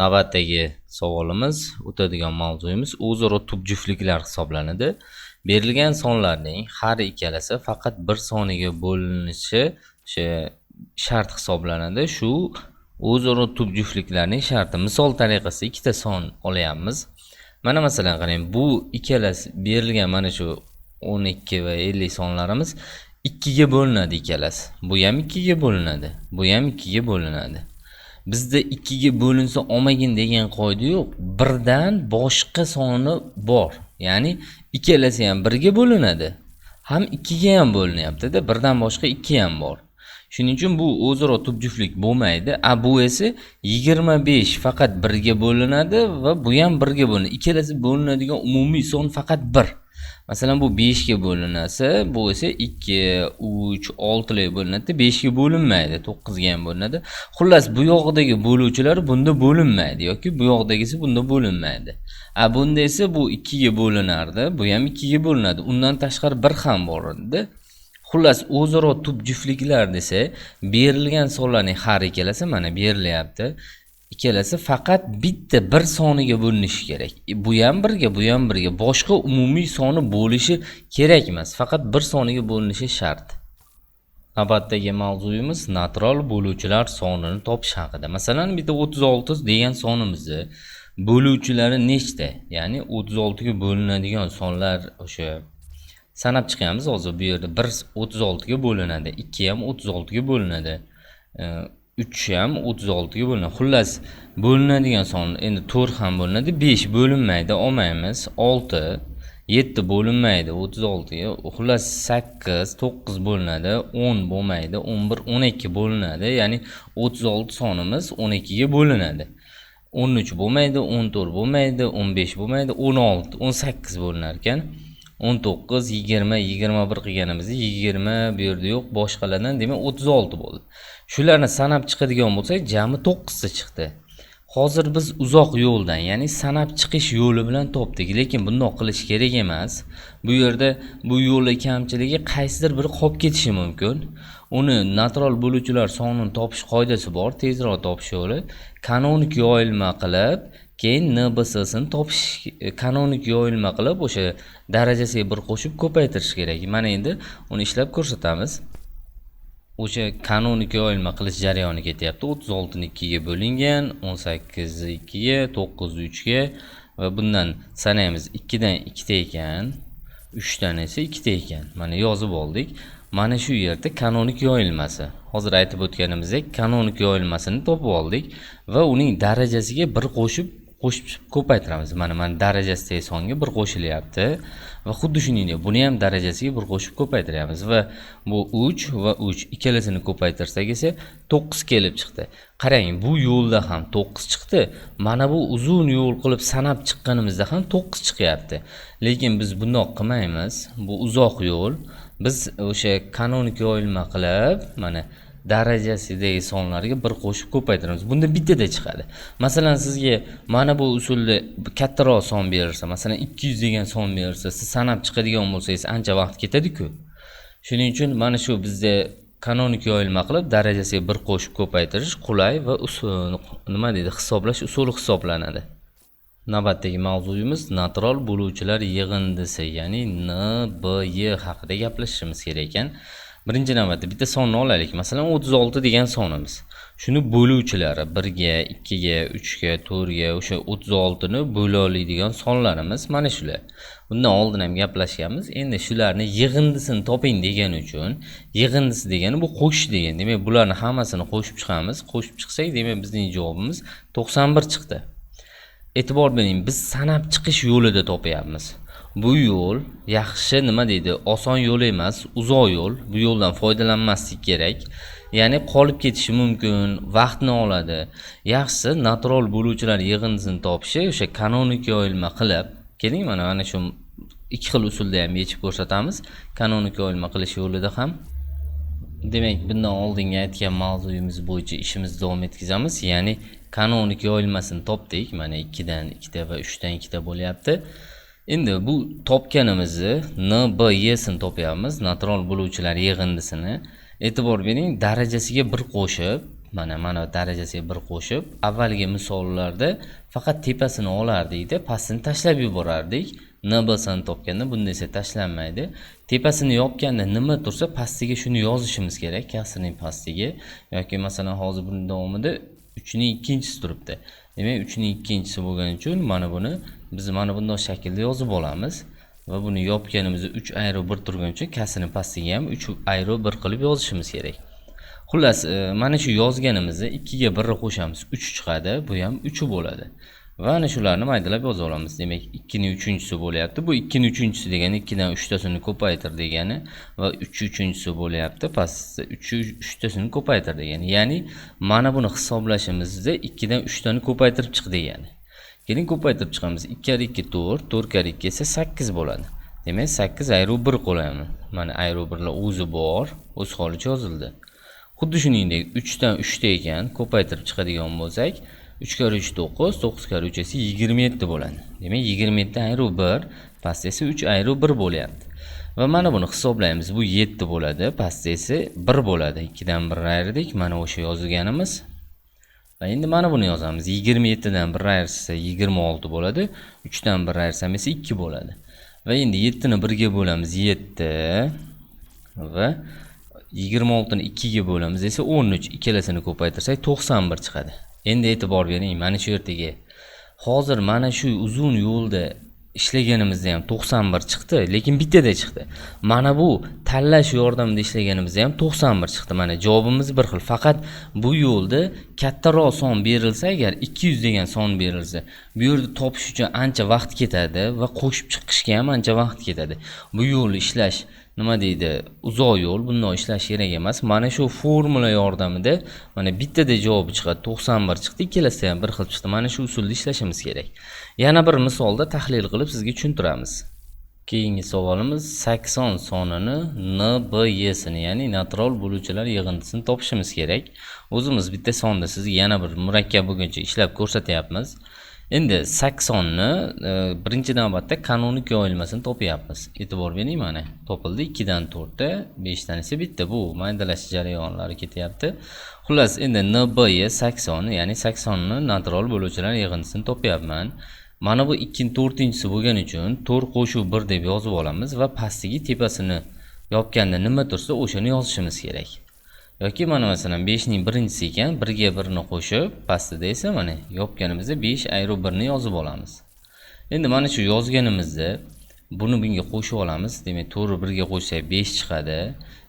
Navbatdagi savolimiz, o'tadigan mavzuyimiz o'zaro tub juftliklar hisoblanadi. Berilgan sonlarning har ikkalasi faqat bir soniga bo'linishi shart hisoblanadi. Shu o'zaro tub juftliklarning sharti. Misol tariqasida ikkita son olyapmiz. Mana masalan qarang, bu ikkalasi berilgan mana shu 12 va 50 sonlarimiz 2 ga bo'linadi ikkalasi. Bu ham 2 ga bo'linadi. Bu ham 2 ga bo'linadi. Bizda 2 ga bo'linsa olmagin degan qoida yo'q. Birdan boshqa soni bor. Ya'ni ikkalasi ham 1 ga bo'linadi. Ham 2 ga ham bo'linyapti-da, birdan boshqa 2 ham bor. Shuning uchun bu o'zaro tub juftlik bo'lmaydi. Bu esa 25 faqat 1 ga bo'linadi va bu ham 1 ga bo'linadi. Ikkalasi bo'linadigan umumiy son faqat 1. Masalan bu 5 ga bo'linasa, bu esa 2, 3, 6 lar bo'linadi, 5 ga bo'linmaydi, 9 ga ham bo'linadi. Xullas bu yoqdagi bo'luvchilar bunda bo'linmaydi yoki bu yoqdagisi bunda bo'linmaydi. Bunda esa bu 2 ga bo'linardi, bu ham 2 ga bo'linadi. Undan tashqari 1 ham bor edi. Xullas o'zaro tub juftliklar desa, berilgan sonlarning har ikkalasi mana berilyapti. Ikkalasi faqat bitta bir soniga bo'linishi kerak. Bu ham 1 ga, bu ham 1 ga. Boshqa umumiy soni bo'lishi kerak emas. Faqat bir soniga bo'linishi shart. Navbatdagi mavzuyimiz natural bo'luvchilar sonini topish haqida. Masalan, bitta 36 degan sonimizni bo'luvchilari nechta? Ya'ni 36 ga bo'linadigan sonlar o'sha sanab chiqamiz. Hozir bu yerda 1 36 ga bo'linadi, 2 ham 36 ga bo'linadi. 3 ham 36 ga bo'linadi. Xullas, bo'linadigan son endi 4 ham bo'linadi, 5 bo'linmaydi, olmaymiz. 6, 7 bo'linmaydi 36 ga. Xullas 8, 9 bo'linadi, 10 bo'lmaydi, 11, 12 bo'linadi. Ya'ni 36 sonimiz 12 ga bo'linadi. 13 bo'lmaydi, 14 bo'lmaydi, 15 bo'lmaydi, 16, 18 bo'linar ekan. 19, 20, 21 qilganimizda 20 bu yerda yo'q, boshqalardan demak 36 bo'ldi. Shularni sanab chiqadigan bo'lsak, jami 9 ta chiqdi. Hozir biz uzoq yo'ldan, ya'ni sanab chiqish yo'li bilan topdik, lekin bundoq qilish kerak emas. Bu yerda bu yo'lning kamchiligi qaysidir biri qolib ketishi mumkin. Uni natural bo'luvchilar sonini topish qoidasi bor, tezroq topish yo'li. Kanonik yoyilma qilib, keyin NBS'sini topish, kanonik yoyilma qilib o'sha darajasiga bir qo'shib ko'paytirish kerak. Mana endi uni ishlab ko'rsatamiz. O'sha kanonik yoyilma qilish jarayoni ketyapti. 36 ni 2 ga bo'lingan, 18 ni 2 ga, 9 ni 3 ga va bundan sanaymiz. 2 dan 2 ta ekan, 3 dan esa 2 ta ekan. Mana yozib oldik. Mana shu yerda kanonik yoyilmasi. Hozir aytib o'tganimizdek, kanonik yoyilmasini topib oldik va uning darajasiga bir qo'shib ko'paytiramiz. Mana darajasidagi songa bir qo'shilyapti va xuddi shuningdek buni ham darajasiga bir qo'shib ko'paytiryapmiz va bu 3 va 3 ikkalasini ko'paytirsak esa 9 kelib chiqdi. Qarang, bu yo'lda ham 9 chiqdi. Mana bu uzun yo'l qilib sanab chiqqanimizda ham 9 chiqyapti. Lekin biz bundoq qilmaymiz. Bu uzoq yo'l. Biz o'sha kanonik yoyilma qilib, mana darajasidagi sonlarga bir qo'shib ko'paytiramiz. Bunda bittada chiqadi. Masalan, sizga mana bu usulda kattaroq son berilsa, masalan 200 degan son berilsa, siz sanab chiqadigan bo'lsangiz ancha vaqt ketadi-ku. Shuning uchun mana shu bizda kanonik yoyilma qilib darajasiga bir qo'shib ko'paytirish qulay va hisoblash usuli hisoblanadi. Navbatdagi mavzuyimiz natural bo'luvchilar yig'indisi, ya'ni NBY haqida gaplashishimiz kerak ekan. Birinchi navbatda bitta sonni olaylik. Masalan 36 degan sonimiz. Shuni bo'luvchilari 1 ga, 2 ga, 3 ga, 4 ga, o'sha 36 ni bo'la oladigan sonlarimiz mana shular. Bundan oldin ham gaplashganmiz. Endi shularni yig'indisini toping degan uchun, yig'indisi degani bu qo'shish degan. Demak, bularni hammasini qo'shib chiqamiz. Qo'shib chiqsak, demak bizning javobimiz 91 chiqdi. E'tibor bering, biz sanab chiqish yo'lida topyapmiz. Bu yo'l yaxshi oson yo'l emas, uzoq yo'l. Bu yo'ldan foydalanmaslik kerak. Ya'ni qolib ketishi mumkin, vaqtni oladi. Yaxshisi natural bo'luvchilar yig'indisini topishi o'sha kanonik yoyilma qilib, keling mana shu ikki xil usulda ham yechib ko'rsatamiz. Kanonik yoyilma qilish yo'lida ham. Demak, bundan oldingi aytgan mavzuyimiz bo'yicha ishimizni davom etkazamiz. Ya'ni kanonik yoyilmasini topdik. Mana 2 dan 2 ta va 3 dan 2 ta bo'lyapti. Endi bu topganimizni NBY sini topyapmiz, natural bo'luvchilar yig'indisini. E'tibor bering, darajasiga bir qo'shib, mana darajasiga 1 qo'shib, avvalgi misollarda faqat tepasini olardik-da, pastini tashlab yuborardik. n-ni topganda bunda esa tashlanmaydi. Tepasini yopganda nima tursa, pastiga shuni yozishimiz kerak, kasrning pastiga. Yoki masalan, hozir buning davomida 3 ning ikkinchisi turibdi. Demak, 3 ning ikkinchisi bo'lgani uchun mana buni biz mana bunday shaklda yozib olamiz va buni yopganimizda 3 ayrı 1 turgani uchun kasrning pastiga ham 3 ayrı 1 qilib yozishimiz kerak. Xullas, mana shu yozganimizda 2 ga 1 qo'shamiz, 3 chiqadi, bu ham 3 bo'ladi. Va ana shularni maydalab yoza olamiz. Demak, 2 ning 3-chisi bo'lyapti. Bu 2 ning 3-chisi degani 2 dan 3 tasini ko'paytir degani va 3 3-chisi bo'lyapti. Pastda 3 3 tasini ko'paytir degani. Ya'ni mana buni hisoblashimizda 2 dan 3 tani ko'paytirib chiq degani. Keling ko'paytirib chiqamiz. 2 kar 2 4, 4 kar 2 esa 8 bo'ladi. Demak, 8 ayrı 1 qo'yamiz. Mana ayrı 1lar o'zi bor, o'z holicha yozildi. Xuddi shuningdek 3 dan 3 ta ekan, ko'paytirib chiqadigan bo'lsak, 3 kar 3 9, 9 kar 3 esa 27 bo'ladi. Demak, 27 ayrı 1, pastda esa 3 ayrı 1 bo'lyapti. Va mana buni hisoblaymiz. Bu 7 bo'ladi, pastda esa 1 bo'ladi. 2 dan 1 ayirdik, mana o'sha yozganimiz. Va endi mana buni yozamiz. 27 dan 1 ayirsa 26 bo'ladi, 3 dan 1 ayirsam esa 2 bo'ladi. Va endi 7 ni 1 ga bo'lamiz, 7 va 26 ni 2 ga bo'lamiz esa 13. Ikkalasini ko'paytirsak 91 chiqadi. Endi e'tibor bering, mana shu yertaga. Hozir mana shu uzun yo'lda ishlaganimizda ham 91 chiqdi, lekin bittada chiqdi. Mana bu tanlash yordamida ishlaganimizda ham 91 chiqdi. Mana javobimiz bir xil. Faqat bu yo'lda kattaroq son berilsa, agar 200 degan son berilsa, bu yerda topish uchun ancha vaqt ketadi va qo'shib chiqishga ham ancha vaqt ketadi. Bu yo'lni ishlash nima deydi, uzoq yo'l, bunday ishlash kerak emas. Mana shu formula yordamida mana bittada javob chiqadi, 91 chiqdi, ikkalasi ham bir xil chiqdi. Mana shu usulda ishlashimiz kerak. Yana bir misolda tahlil qilib sizga tushuntiramiz. Keyingi savolimiz 80 sonini n-b-y sini, ya'ni natural bo'luvchilar yig'indisini topishimiz kerak. O'zimiz bitta sonda sizga yana bir murakkab bo'lguncha ishlab ko'rsatyapmiz. Endi 80 ni birinchi navbatda kanonik yoyilmasini topyapmiz. E'tibor bering, mana topildi. 2 dan 4 ta, 5 dan esa bitta. Bu maydalash jarayonlari ketyapti. Xullas, endi n-b-y 80, ya'ni 80 ni natural bo'luvchilar yig'indisini topyapman. Mana bu 2-4-inchisi bo'lgani uchun 4 qo'shuv 1 deb yozib olamiz va pastiga tepasini yopganda nima tursa o'shani yozishimiz kerak. Yoki mana masalan 5 ning birinchisi ekan, 1 ga 1 ni qo'shib, pastida esa mana yopganimizda 5 ayrı 1 ni yozib olamiz. Endi mana shu yozganimizda buni bunga qo'shib olamiz. Demak, 4 1 ga qo'shsak 5 chiqadi.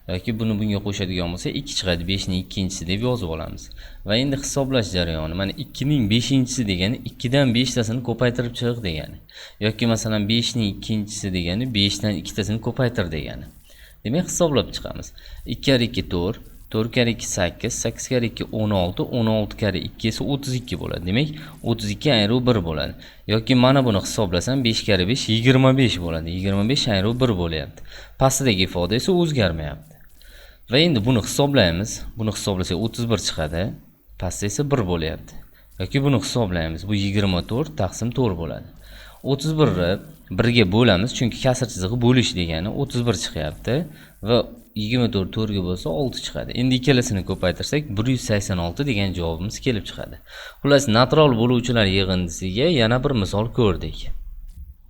Yoki buni bunga qo'shadigan bo'lsa 2 chiqadi, 5 ning ikkinchisi deb yozib olamiz. Va endi hisoblash jarayoni, mana 2 ning 5-inchisi degani 2 dan 5 tasini ko'paytirib chiq degani. Yoki masalan 5 ning ikkinchisi degani 5 dan 2 tasini ko'paytir degani. Demak, hisoblab chiqamiz. 2 kar 2 4, 4 kar 2 8, 8 kar 2 16, 16 kar 2 esa 32 bo'ladi. Demak, 32 ayrı 1 bo'ladi. Yoki mana buni hisoblasam 5 kar 5 25 bo'ladi. 25 ayrı 1 bo'lyapti. Pastdagi ifoda esa o'zgarmayapti. Va endi buni hisoblaymiz. Buni hisoblasak 31 chiqadi. Pastda esa 1 bo'lyapti. Yoki buni hisoblaymiz. Bu 24 taqsim 4 bo'ladi. 31 ni 1 ga bo'lamiz, chunki kasr chizig'i bo'lish degani 31 chiqyapti va 24 4 ga bo'lsa 6 chiqadi. Endi ikkalasini ko'paytirsak 186 degan javobimiz kelib chiqadi. Xullas, natural bo'luvchilar yig'indisiga yana bir misol ko'rdik.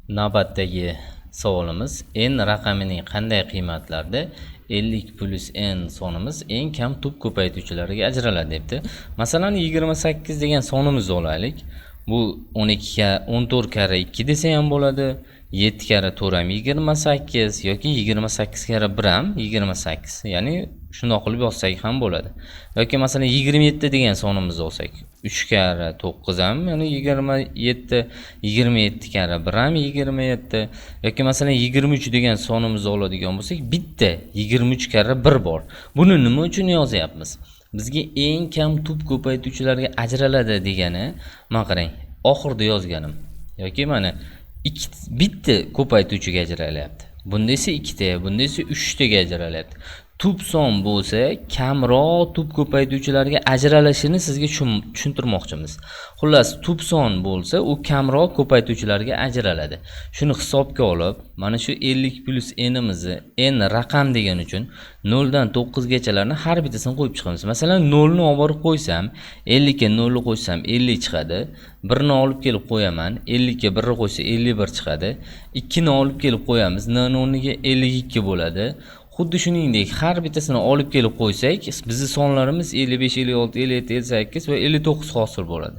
Navbatdagi savolimiz n raqamining qanday qiymatlarda 50 plus n sonimiz eng kam tub ko'paytuvchilariga ajraladi debdi. Masalan, 28 degan sonimizni olaylik. Bu 14 karra 2 desa ham bo'ladi. 7 karra 4 ham 28 yoki 28 karra 1 ham 28. Ya'ni shunday qilib yozsak ham bo'ladi. Yoki masalan 27 degan sonimizni olsak, 3 karra 9 ham, ya'ni 27, 27 karra 1 ham 27. Yoki masalan 23 degan sonimizni oladigan bo'lsak, bitta 23 karra 1 bor. Buni nima uchun yozyapmiz? Bizga eng kam tub ko'paytuvchilarga ajraladi degani, mana qarang, oxirida yozganim. Yoki mana bitta ko'paytuvchiga ajralyapti. Bunda esa 2 ta, bunda esa 3 taga ajralyapti. tub son bo'lsa, kamroq tub ko'paytuvchilarga ajralishini sizga tushuntirmoqchimiz. Xullas, tub son bo'lsa, u kamroq ko'paytuvchilarga ajraladi. Shuni hisobga olib, mana shu 50 plus n'imizni n raqam degan uchun 0 dan 9 gachalarni har bittasini qo'yib chiqamiz. Masalan, 0 ni olib borib qo'ysam, 50 ga 0 ni qo'ysam 50 chiqadi. 1 ni olib kelib qo'yaman, 50 ga 1 ni qo'ysa 51 chiqadi. 2 ni olib kelib qo'yamiz, n ni o'rniga 52 bo'ladi. Xuddi shuningdek, har bittasini olib kelib qo'ysak, bizning sonlarimiz 55, 56, 57, 58 va 59 hosil bo'ladi.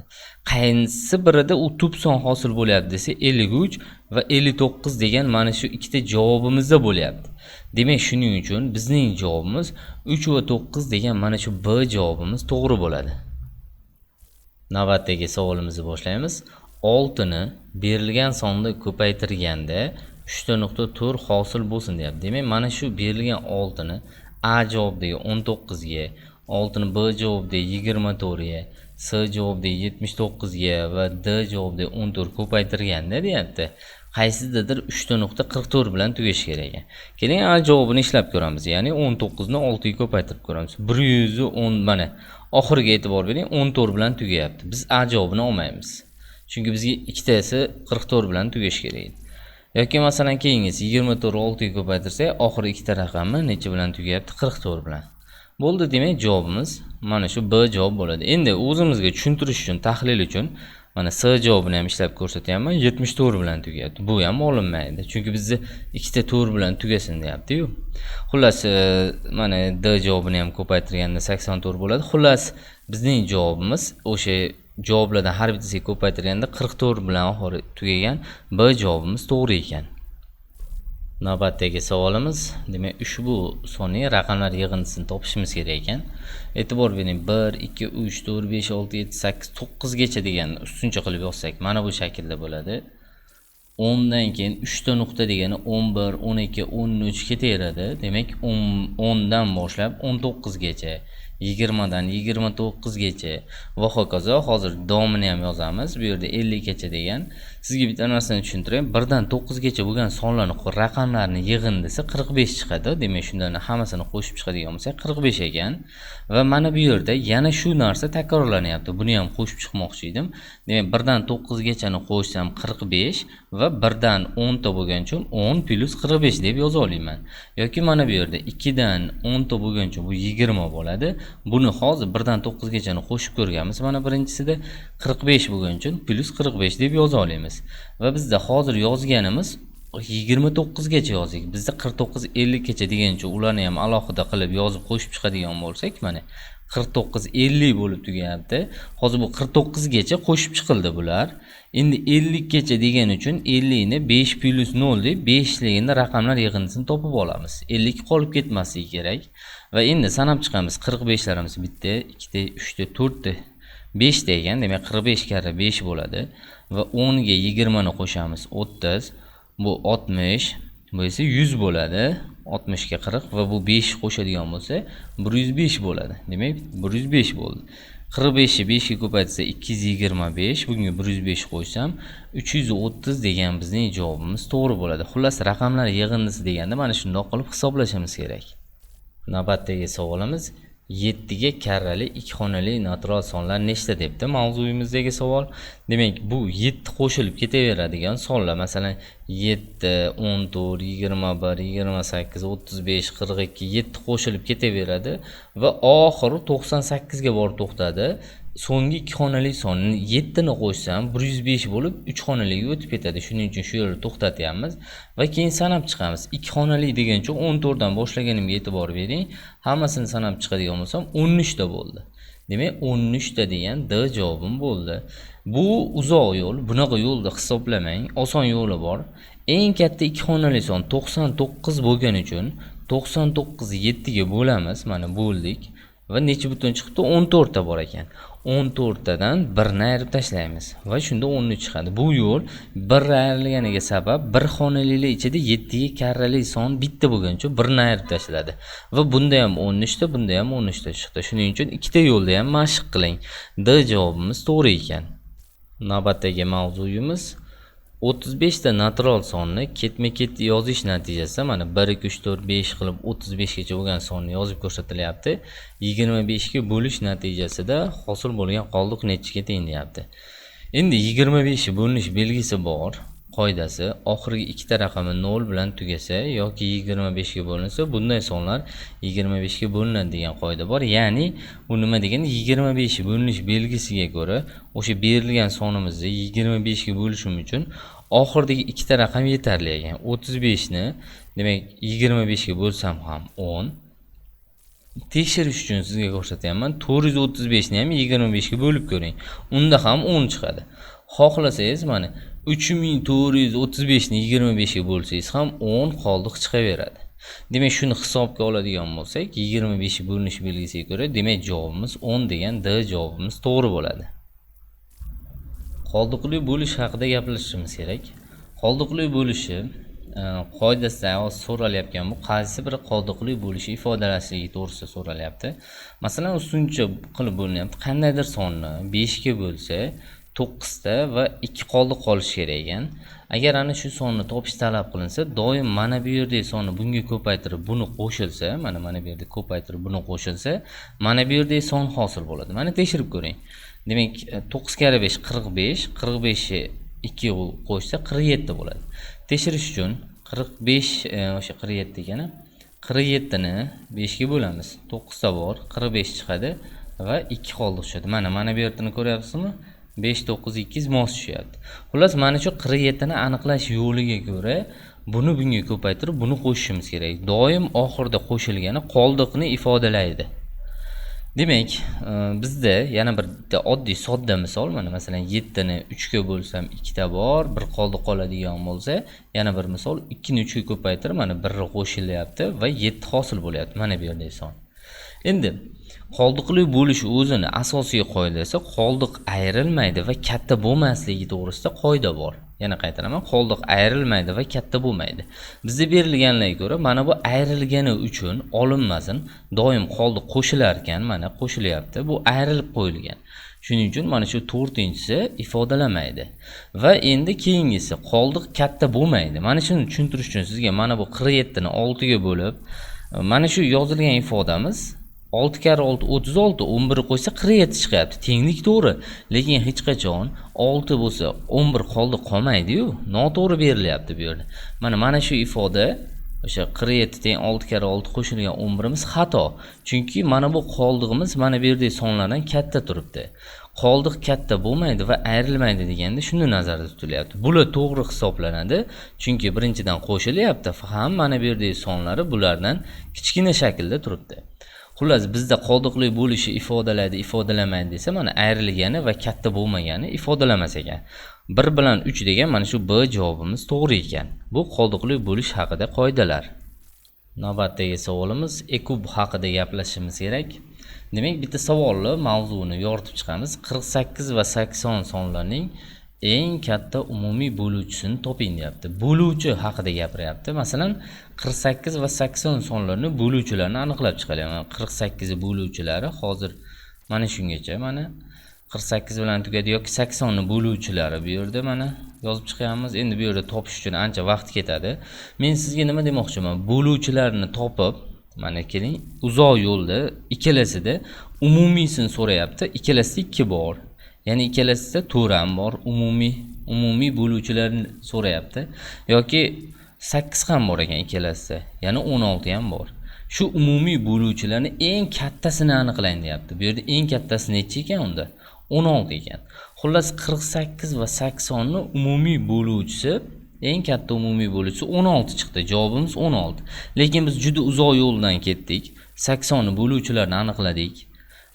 Qaysi birida u tub son hosil bo'lyapti desa, 53 va 59 degan mana shu ikkita javobimizda bo'lyapti. Demak, shuning uchun bizning javobimiz 3 va 9 degan mana shu B javobimiz to'g'ri bo'ladi. Navbatdagi savolimizni boshlaymiz. 6 ni berilgan sonda ko'paytirganda 3.4 hosil bo'lsin deyapti. Demak, mana shu berilgan 6 ni A javobdagi 19 ga, 6 ni B javobdagi 24 ga, C javobdagi 79 ga va D javobdagi 14 ko'paytirganda deyapti. Qaysidir 3.44 bilan tugashi kerak ekan. Keling, A javobini ishlab ko'ramiz. Ya'ni 19 ni 6 ga ko'paytirib ko'ramiz. 110 mana oxiriga e'tibor bering, 14 bilan tugayapti. Biz A javobini olmaymiz. Chunki bizga ikkitasi 44 bilan tugashi kerak edi. Yoki masalan keyingisi 24 6 ga ko'paytirsak, oxirgi ikkita raqami necha bilan tugayapti? 44 bilan. Bo'ldi, demak javobimiz mana shu B javob bo'ladi. Endi o'zimizga tushuntirish uchun, tahlil uchun mana C javobini ham ishlab ko'rsatyapman. 74 bilan tugayapti. Bu ham olinmaydi. Chunki bizni ikkita 4 bilan tugasin deyapti-yu. Xullas, mana D javobini ham ko'paytirganda 84 bo'ladi. Xullas, bizning javobimiz o'sha javoblardan har bittasiga ko'paytirganda 44 bilan oxiri tugagan B javobimiz to'g'ri ekan. Navbatdagi savolimiz, demak, ushbu sonli raqamlar yig'indisini topishimiz kerak ekan. E'tibor bering, 1 2 3 4 5 6 7 8 9 gacha deganni ustuncha qilib yozsak, mana bu shaklda bo'ladi. 10 dan keyin 3 ta nuqta degani 11, 12, 13 ketaveradi. Demak, 10 dan boshlab 19 gacha, 20 dan 29 gacha va hokazo. Hozir davomini ham yozamiz. Bu yerda 50 gacha degan. Sizga bitta narsani tushuntiray. 1 dan 9 gacha bo'lgan sonlarni raqamlarni yig'indisi 45 chiqadi. Demak, shundan hammasini qo'shib chiqadigan bo'lsak 45 ekan. Va mana bu yerda yana shu narsa takrorlanyapti. Buni ham qo'shib chiqmoqchi edim. Demak, 1 dan 9 gachani qo'shsam 45 va 1 dan 10 ta bo'lgan uchun 10 plus 45 deb yoza olaman. Yoki mana bu yerda 2 dan 10 ta bo'lgan uchun bu 20 bo'ladi. Buni hozir 1 dan 9 gachani qo'shib ko'rganmiz. Mana birinchisida 45 bo'lgan uchun plus 45 deb yoza olamiz. Va bizda hozir yozganimiz 29 gacha yozdik. Bizda 49 50 gacha degan uchun ularni ham alohida qilib yozib qo'shib chiqadigan bo'lsak, mana 49 50 bo'lib tugayapti. Hozir bu 49 gacha qo'shib chiqildi bular. Endi 50 gacha degan uchun 50 ni 5 plus 0 deb 5 ligini raqamlar yig'indisini topib olamiz. 50 qolib ketmasligi kerak. Va endi sanab chiqamiz. 45 larimiz bitta, 2 ta, 3 ta, 4 ta, 5 ta ekan. Demak, 45 karra 5 bo'ladi. Va 10 ga 20 ni qo'shamiz, 30. Bu 60, bu esa 100 bo'ladi. 60 ga 40 va bu 5 qo'shadigan bo'lsa 105 bo'ladi. Demak, 105 bo'ldi. 45 ni 5 ga ko'paytirsa 225, bunga 105 qo'ysam 330 degan bizning javobimiz to'g'ri bo'ladi. Xullas, raqamlar yig'indisi deganda mana shunday qilib hisoblashimiz kerak. Navbatdagi savolimiz, 7 ga karrali ikki xonali natural sonlar nechta debdi mavzuyimizdagi savol. Demak, bu 7 qo'shilib ketaveradigan sonlar. Masalan, 7, 14, 21, 28, 35, 42, 7 qo'shilib ketaveradi va oxiri 98 ga borib to'xtadi. So'nggi ikki xonali sonni 7 ni qo'shsam 105 bo'lib 3 xonaliga o'tib ketadi. Shuning uchun shu yerda to'xtatyapmiz va keyin sanab chiqamiz. 2 xonali degan uchun 14 dan boshlaganimga e'tibor bering. Hammasini sanab chiqadigan bo'lsam 13 ta bo'ldi. Demak, 13 ta degan D javobim bo'ldi. Bu uzoq yo'l. Bunaqa yo'lda hisoblamang. Oson yo'li bor. Eng katta ikki xonali son 99 bo'lgani uchun 99 ni 7 ga bo'lamiz. Mana bo'ldik. Va necha butun chiqibdi? 14 ta bor ekan. 14 tadan 1 ni ayirib tashlaymiz va shunda 13 chiqadi. Bu yo'l 1 ayrilganiga sabab bir xonalilar ichida 7 ga karrali son bitta bo'lgani uchun 1 ni ayirib tashladi. Va bunda ham 13 ta, bunda ham 13 ta chiqdi. Shuning uchun ikkita yo'lda ham mashq qiling. D javobimiz to'g'ri ekan. Navbatdagi mavzuyimiz 35 ta natural sonni ketma-ket yozish natijasida mana 1 2 3 4 5 qilib 35 gacha bo'lgan sonni yozib ko'rsatilyapti. 25 ga bo'lish natijasida hosil bo'lgan qoldiq nechiga teng deyapti. Endi 25 bo'linish belgisi bor. Qoidasi oxirgi ikkita raqami 0 bilan tugasa yoki 25 ga bo'linsa bunday sonlar 25 ga bo'linadi degan qoida bor. Ya'ni bu nima degani 25 bo'linish belgisiga ko'ra o'sha berilgan sonimizni 25 ga bo'lishim uchun oxirdagi ikkita raqam yetarli ekan. 35 ni demak 25 ga bo'lsam ham 10. Tekshirish uchun sizga ko'rsatyapman. 435 ni ham 25 ga bo'lib ko'ring. Unda ham 10 chiqadi. Xohlasangiz mana 3435 ni 25 ga bo'lsangiz ham 10 qoldiq chiqaveradi. Demak, shuni hisobga oladigan bo'lsak, 25 bo'linish belgisiga ko'ra, demak javobimiz 10 degan D javobimiz to'g'ri bo'ladi. Qoldiqli bo'lish haqida gaplashishimiz kerak. Qoldiqli bo'lishi qoidasida so'ralyapgan bu qaysi bir qoldiqli bo'lishi ifodalashligi to'g'risida so'ralyapti. Masalan, ustuncha qilib bo'linyapti. Qandaydir sonni 5 ga bo'lsa 9 ta va 2 qoldiq qolishi kerak ekan. Agar ana shu sonni topish talab qilinsa, doim mana bu yerdagi sonni bunga ko'paytirib buni qo'shilsa, mana bu yerda ko'paytirib buni qo'shilsa, mana bu yerdagi son hosil bo'ladi. Mana tekshirib ko'ring. Demak, 9 kare 5 45, 45 ni 2 qo'shsa 47 bo'ladi. Tekshirish uchun 45 o'sha 47 ekani. 47 ni 5 ga bo'lamiz. 9 ta bor, 45 chiqadi va 2 qoldiq tushadi. Mana bu yerni ko'ryapsizmi? 5 9 2 mos tushyapti. Xullas, mana shu 47 ni aniqlash yo'liga ko'ra buni bunga ko'paytirib buni qo'shishimiz kerak. Doim oxirida qo'shilgani qoldiqni ifodalaydi. Demak, bizda yana bir oddiy sodda misol, mana masalan 7 ni 3 ga bo'lsam 2 ta bor, bir qoldiq qoladigan bo'lsa, yana bir misol 2 ni 3 ga ko'paytirib mana 1 qo'shilyapti va 7 hosil bo'lyapti. Mana bu yerdagi son. Endi qoldiqli bo'lish o'zini asosiy qoidasi qoldiq ayrilmaydi va katta bo'lmasligi to'g'risida qoida bor. Yana qaytaraman, qoldiq ayrilmaydi va katta bo'lmaydi. Bizga berilganlarga ko'ra mana bu ayrilgani uchun olinmasin, doim qoldiq qo'shilar ekan, mana qo'shilyapti. Bu ayrilib qo'yilgan. Shuning uchun mana shu 4-inchisi ifodalamaydi. Va endi keyingisi qoldiq katta bo'lmaydi. Mana shuni tushuntirish uchun sizga mana bu 47 ni 6 ga bo'lib, mana shu yozilgan ifodamiz 6 kare 6 36, 11 qo'ysa 47 chiqyapti. Tenglik to'g'ri, lekin hech qachon 6 bo'lsa 11 qoldiq qolmaydi-yu, noto'g'ri berilyapti bu yerda. Mana shu ifoda o'sha 47 teng 6 kare 6 qo'shilgan 11imiz xato. Chunki mana bu qoldig'imiz mana bu yerdagi sonlardan katta turibdi. Qoldiq katta bo'lmaydi va ayrilmaydi deganda shuni nazarda tutilyapti. Bular to'g'ri hisoblanadi, chunki birinchidan qo'shilyapti, ham mana bu yerdagi sonlari bulardan kichkina shaklda turibdi. Xullas, bizda qoldiqli bo'lishi ifodalaydi, ifodalamaydi desa, mana ayrilgani va katta bo'lmagani ifodalamas ekan. 1 bilan 3 degan mana shu B javobimiz to'g'ri ekan. Bu qoldiqli bo'lish haqida qoidalar. Navbatdagi savolimiz ekub haqida gaplashishimiz kerak. Demak, bitta savolni mavzuni yoritib chiqamiz. 48 va 80 sonlarning eng katta umumiy bo'luvchisini toping deyapti. Bo'luvchi haqida gapiryapti. Masalan, 48 va 80 sonlarning bo'luvchilarini aniqlab chiqalyapman. 48 bo'luvchilari hozir mana shungacha, mana 48 bilan tugadi yoki 80 ni bo'luvchilari bu yerda mana yozib chiqyapmiz. Endi bu yerda topish uchun ancha vaqt ketadi. Men sizga nima demoqchiman? Bo'luvchilarini topib, mana keling, uzoq yo'lda ikkalasida umumiysini so'rayapti. Ikkalasida 2 bor. Ya'ni ikkalasida 4 ham bor, umumiy bo'luvchilarni so'rayapti. Yoki 8 ham bor ekan ikkalasida. Ya'ni 16 ham bor. Shu umumiy bo'luvchilarning eng kattasini aniqlang deyapti. Bu yerda eng kattasi necha ekan unda? 16 ekan. Xullas 48 va 80 ni umumiy bo'luvchisi, eng katta umumiy bo'luvchisi 16 chiqdi. Javobimiz 16. Lekin biz juda uzoq yo'ldan ketdik. 80 ni bo'luvchilarini aniqladik.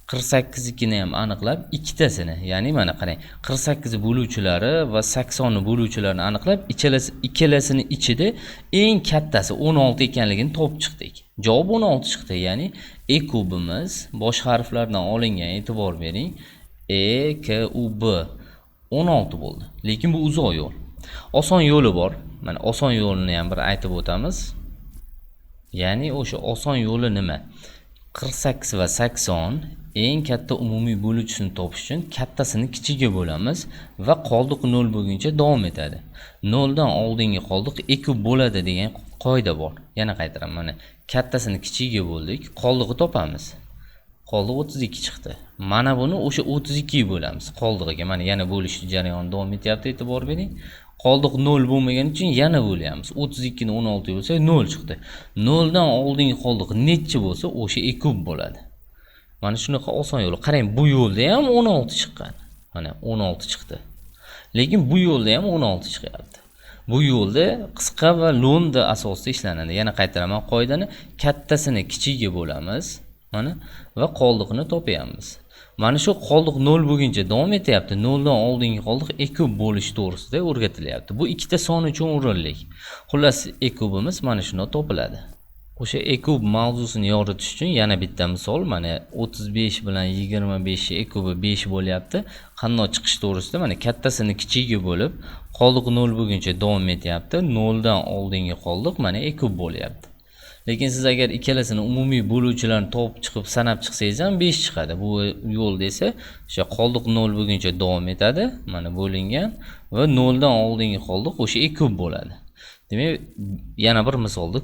48 ni ham aniqlab, ikkitasini, ya'ni mana qarang, 48 bo'luvchilari va 80 bo'luvchilarini aniqlab, ikkalasini ichida eng kattasi 16 ekanligini topib chiqdik. Javob 16 chiqdi, ya'ni E kubimiz bosh harflardan olingan, e'tibor bering. E, K, U, B 16 bo'ldi. Lekin bu uzoq yo'l. Oson yo'li bor. Mana oson yo'lini ham bir aytib o'tamiz. Ya'ni o'sha oson yo'li nima? 48 va 80 eng katta umumiy bo'luvchisini topish uchun kattasini kichigiga bo'lamiz va qoldiq 0 bo'lguncha davom etadi. 0 dan oldingi qoldiq 2 bo'ladi degan qoida bor. Yana qaytaraman, mana kattasini kichigiga bo'ldik, qoldig'i topamiz. Qoldiq 32 chiqdi. Mana buni o'sha 32 ga bo'lamiz qoldig'iga. Mana yana bo'lish jarayoni davom etyapti, e'tibor bering. Qoldiq 0 bo'lmagani uchun yana bo'lyapmiz. 32 ni 16 ga bo'lsa 0 chiqdi. 0 dan oldingi qoldiq necha bo'lsa, o'sha 2 bo'ladi. Mana shunaqa oson yo'li. Qarang, bu yo'lda ham 16 chiqqan. Mana 16 chiqdi. Lekin bu yo'lda ham 16 chiqyapti. Bu yo'lda qisqa va lo'nda asosida ishlanadi. Yana qaytaraman qoidani, kattasini kichigiga bo'lamiz. Mana va qoldiqni topyapmiz. Mana shu qoldiq 0 bo'lguncha davom etyapti. 0 dan oldingi qoldiq 2 bo'lish to'g'risida o'rgatilyapti. Bu ikkita son uchun o'rinlik. Xullas, ekubimiz mana shunday topiladi. O'sha ekub mavzusini yoritish uchun yana bitta misol, mana 35 bilan 25 ekubi 5 bo'lyapti. Qanday chiqish to'g'risida mana kattasini kichigiga bo'lib, qoldiq 0 bo'lguncha davom etyapti. 0 dan oldingi qoldiq mana ekub bo'lyapti. Lekin siz agar ikkalasini umumiy bo'luvchilarni topib chiqib sanab chiqsangiz ham 5 chiqadi. Bu yo'lda esa o'sha qoldiq 0 bo'lguncha davom etadi. Mana bo'lingan va 0 dan oldingi qoldiq o'sha ekub bo'ladi. Demak, yana bir misolni